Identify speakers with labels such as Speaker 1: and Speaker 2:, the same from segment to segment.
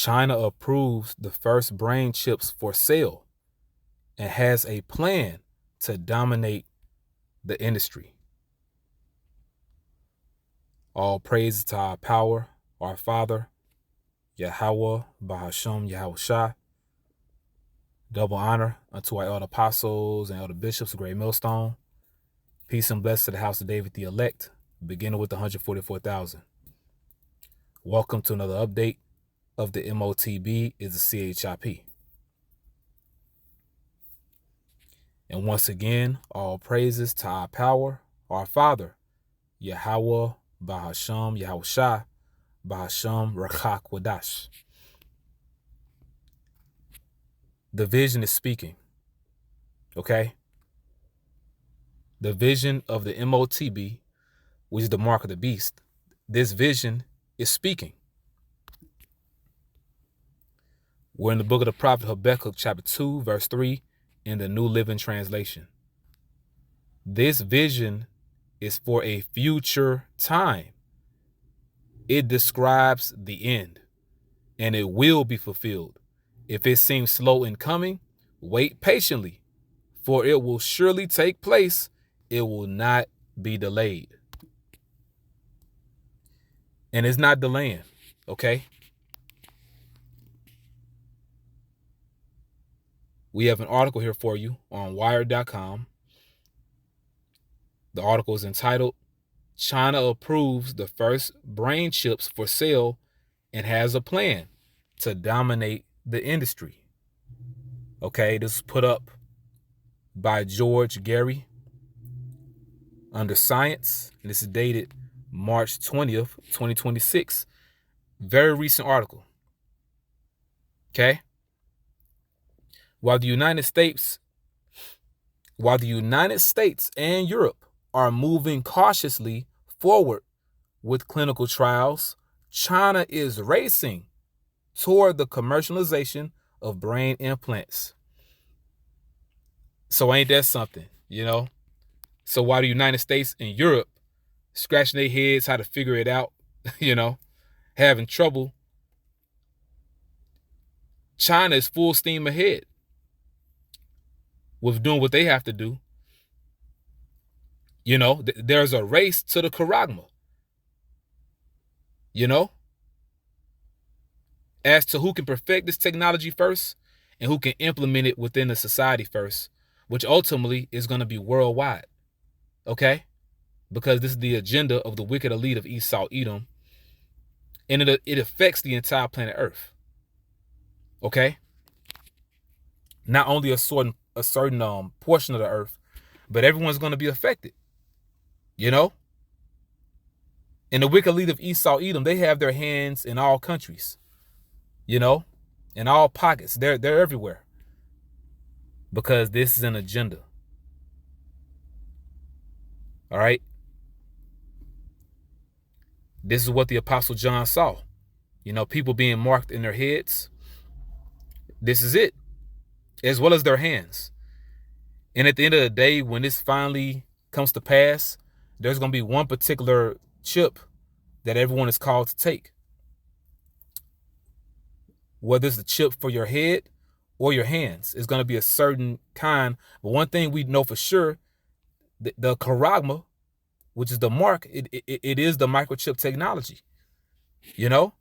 Speaker 1: China approves the first brain chips for sale and has a plan to dominate the industry. All praise to our power, our Father, Yahweh, Bahasham, Yahushua. Double honor unto our elder apostles and elder bishops of Great Millstone. Peace and blessings to the house of David the elect, beginning with the 144,000. Welcome to another update of the MOTB is the CHIP. And once again, all praises to our power, our Father, Yahweh, Bahasham, Yahushua, Bahasham, Rachak Wadash. The vision is speaking, okay? The vision of the MOTB, which is the mark of the beast, this vision is speaking. We're in the book of the prophet Habakkuk, chapter 2, verse 3, in the New Living Translation. This vision is for a future time. It describes the end, and it will be fulfilled. If it seems slow in coming, wait patiently, for it will surely take place. It will not be delayed. And it's not delaying, okay? We have an article here for you on Wired.com. The article is entitled, China approves the first brain chips for sale and has a plan to dominate the industry. Okay, this is put up by George Gary under Science, and this is dated March 20th, 2026. Very recent article. Okay. While the United States and Europe are moving cautiously forward with clinical trials, China is racing toward the commercialization of brain implants. So ain't that something, you know? So while the United States and Europe scratching their heads how to figure it out, you know, having trouble, China is full steam ahead with doing what they have to do. You know, there's a race to the charagma, you know, as to who can perfect this technology first and who can implement it within the society first, which ultimately is going to be worldwide, okay? Because this is the agenda of the wicked elite of Esau, Edom, and it affects the entire planet Earth, okay? Not only a certain portion of the Earth, but everyone's going to be affected, you know? And the wicked elite of Esau, Edom, they have their hands in all countries, you know, in all pockets. They're everywhere because this is an agenda. All right. This is what the Apostle John saw, you know, people being marked in their heads. This is it, as well as their hands. And at the end of the day, when this finally comes to pass, there's going to be one particular chip that everyone is called to take. Whether it's the chip for your head or your hands, it's going to be a certain kind. But one thing we know for sure, the charagma, which is the mark, it is the microchip technology, you know?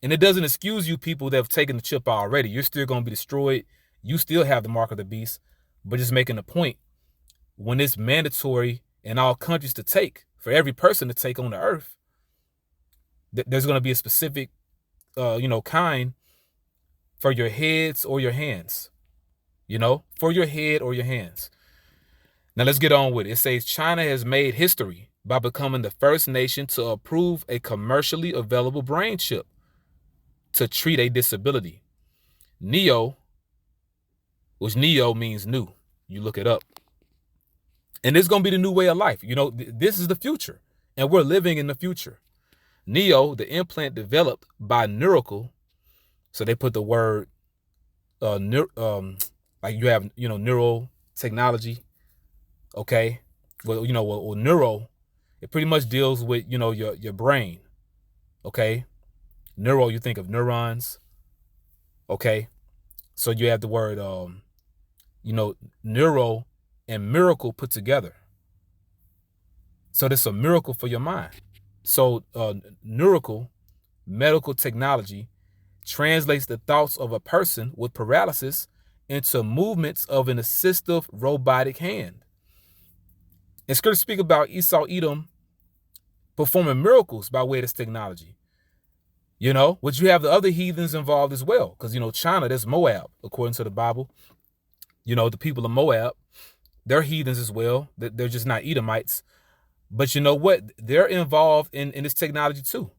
Speaker 1: And it doesn't excuse you people that have taken the chip already. You're still going to be destroyed. You still have the mark of the beast, but just making a point, when it's mandatory in all countries to take, for every person to take on the earth, there's going to be a specific, kind for your heads or your hands, you know, for your head or your hands. Now let's get on with it. It says China has made history by becoming the first nation to approve a commercially available brain chip to treat a disability. Neo, which Neo means new. You look it up. And it's going to be the new way of life. You know, this is the future, and we're living in the future. Neo, the implant developed by Neuracle, so they put the word, like you have, neural technology, okay? Well, neuro, it pretty much deals with, your brain, okay? Neuro, you think of neurons, Okay. So you have the word, neuro and miracle put together. So this is a miracle for your mind. So neurical medical technology translates the thoughts of a person with paralysis into movements of an assistive robotic hand. And scriptures speak about Esau Edom performing miracles by way of this technology. Which you have the other heathens involved as well. Because, China, that's Moab, according to the Bible. The people of Moab, they're heathens as well. They're just not Edomites. But you know what? They're involved in this technology too.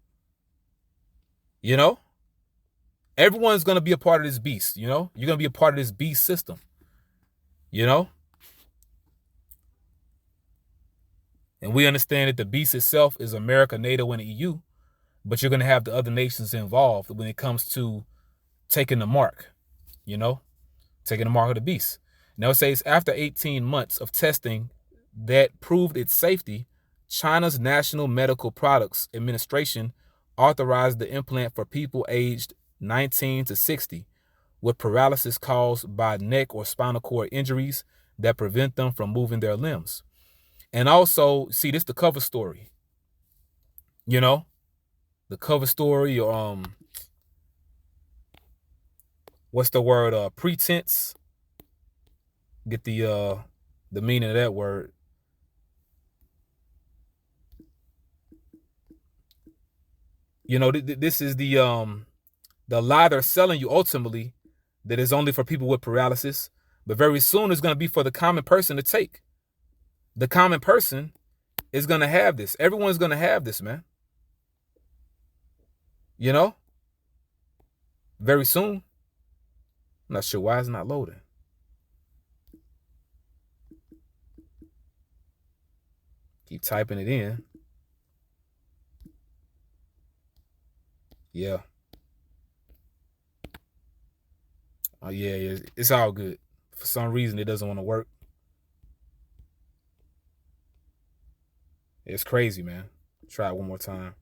Speaker 1: Everyone's going to be a part of this beast. You're going to be a part of this beast system. And we understand that the beast itself is America, NATO, and the EU. But you're going to have the other nations involved when it comes to taking the mark, taking the mark of the beast. Now it says after 18 months of testing that proved its safety, China's National Medical Products Administration authorized the implant for people aged 19 to 60 with paralysis caused by neck or spinal cord injuries that prevent them from moving their limbs. And also, see, this is the cover story. The cover story, or what's the word? Pretense. Get the meaning of that word. This is the lie they're selling you ultimately, that is only for people with paralysis, but very soon it's going to be for the common person to take. The common person is going to have this. Everyone's going to have this, man. Very soon. I'm not sure why it's not loading. Keep typing it in. Yeah. Oh, yeah. It's all good. For some reason, it doesn't want to work. It's crazy, man. Try it one more time.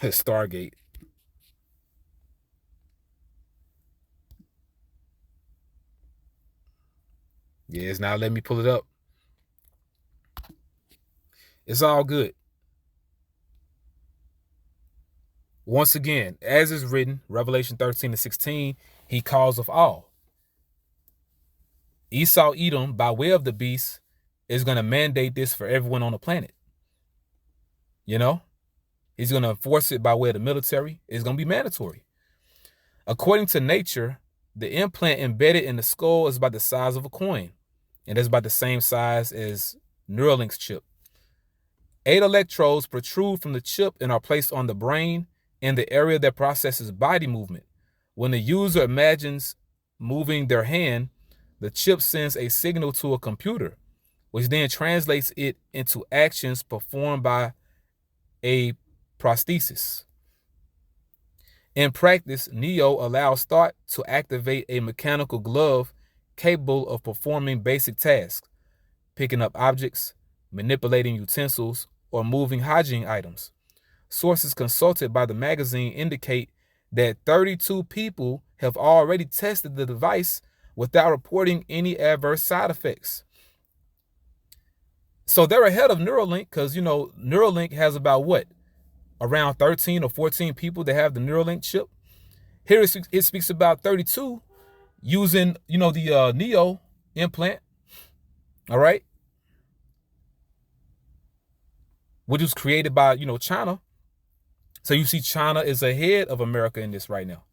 Speaker 1: Stargate. Yeah, it's not letting me pull it up. It's all good. Once again, as is written, Revelation 13:16, he calls of all. Esau Edom, by way of the beast, is going to mandate this for everyone on the planet. He's going to enforce it by way of the military. It's going to be mandatory. According to nature, the implant embedded in the skull is about the size of a coin, and it's about the same size as Neuralink's chip. 8 electrodes protrude from the chip and are placed on the brain in the area that processes body movement. When the user imagines moving their hand, the chip sends a signal to a computer, which then translates it into actions performed by a prosthesis. In practice, Neo allows thought to activate a mechanical glove capable of performing basic tasks, picking up objects, manipulating utensils, or moving hygiene items. Sources consulted by the magazine indicate that 32 people have already tested the device without reporting any adverse side effects. So they're ahead of Neuralink because, Neuralink has about around 13 or 14 people that have the Neuralink chip. Here it speaks about 32 using, the Neo implant. All right. Which was created by, China. So you see China is ahead of America in this right now.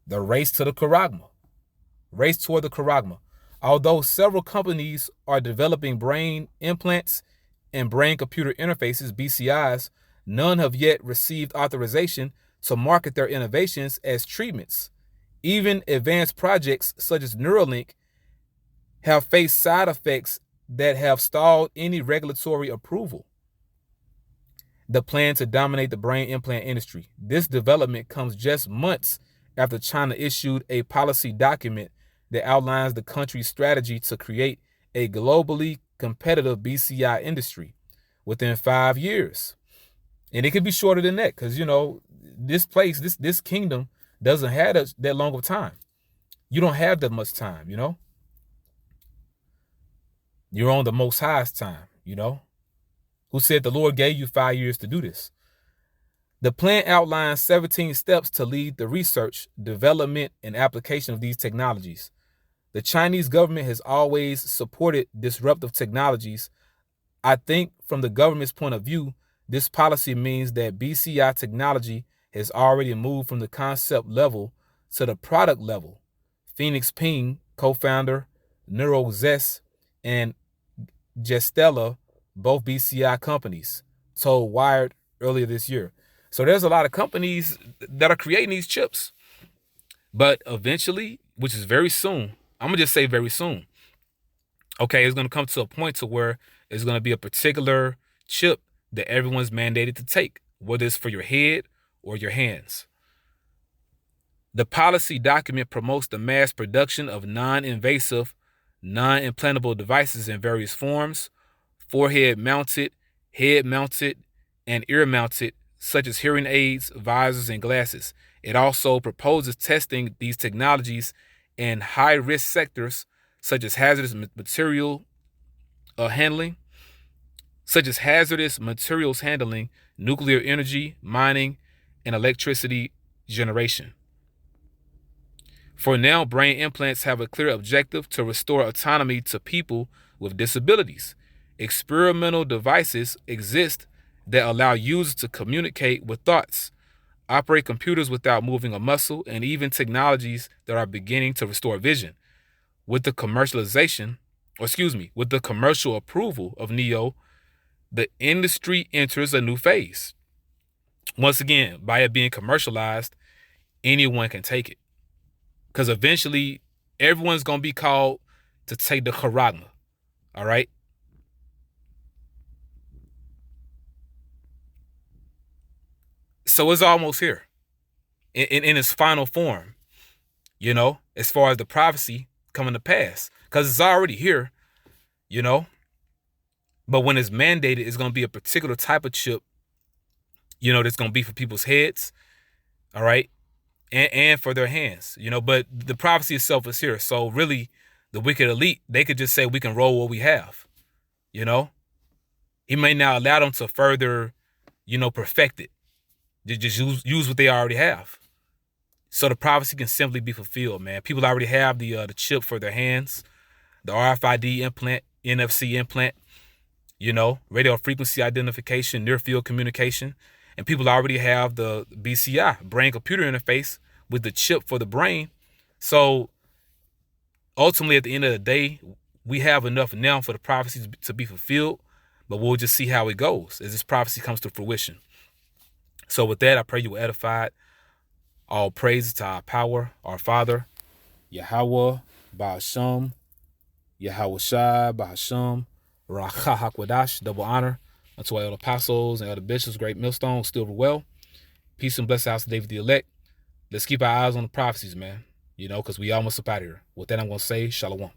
Speaker 1: The race to the Charagma. Race toward the Charagma. Although several companies are developing brain implants and brain-computer interfaces, BCIs, none have yet received authorization to market their innovations as treatments. Even advanced projects such as Neuralink have faced side effects that have stalled any regulatory approval. The plan to dominate the brain implant industry. This development comes just months after China issued a policy document that outlines the country's strategy to create a globally competitive BCI industry within 5 years. And it could be shorter than that because, this place, this kingdom doesn't have that long of time. You don't have that much time, you know? You're on the Most High's time, you know? Who said the Lord gave you 5 years to do this. The plan outlines 17 steps to lead the research, development, and application of these technologies. The Chinese government has always supported disruptive technologies. I think from the government's point of view, this policy means that BCI technology has already moved from the concept level to the product level. Phoenix Ping, co-founder, NeuroZest, and Gestella, both BCI companies, told Wired earlier this year. So there's a lot of companies that are creating these chips. But eventually, which is very soon, I'm going to just say very soon, okay, it's going to come to a point to where it's going to be a particular chip that everyone's mandated to take, whether it's for your head or your hands. The policy document promotes the mass production of non-invasive, non-implantable devices in various forms, forehead-mounted, head-mounted, and ear-mounted, such as hearing aids, visors, and glasses. It also proposes testing these technologies in high-risk sectors, such as hazardous materials handling, nuclear energy, mining, and electricity generation. For now, brain implants have a clear objective to restore autonomy to people with disabilities. Experimental devices exist that allow users to communicate with thoughts, operate computers without moving a muscle, and even technologies that are beginning to restore vision. With the commercial approval of NEO, the industry enters a new phase. Once again, by it being commercialized, anyone can take it. Because eventually, everyone's going to be called to take the charagma. All right? So it's almost here in its final form, you know, as far as the prophecy coming to pass, because it's already here, you know. But when it's mandated, it's going to be a particular type of chip, you know, that's going to be for people's heads, all right, and for their hands, you know. But the prophecy itself is here. So really, the wicked elite, they could just say we can roll what we have, you know. He may not allow them to further, you know, perfect it. They just use what they already have. So the prophecy can simply be fulfilled, man. People already have the chip for their hands, the RFID implant, NFC implant, you know, radio frequency identification, near field communication. And people already have the BCI, brain computer interface, with the chip for the brain. So ultimately, at the end of the day, we have enough now for the prophecy to be fulfilled, but we'll just see how it goes as this prophecy comes to fruition. So with that, I pray you were edified. All praises to our power, our Father, Yahweh, Ba'asham, Yahweh Shai, Ba'asham, Rakha HaKwadash, double honor unto our elder apostles and elder bishops, great millstones, still well. Peace and blessed house of David the elect. Let's keep our eyes on the prophecies, man, you know, because we almost up out of here. With that, I'm going to say shalom.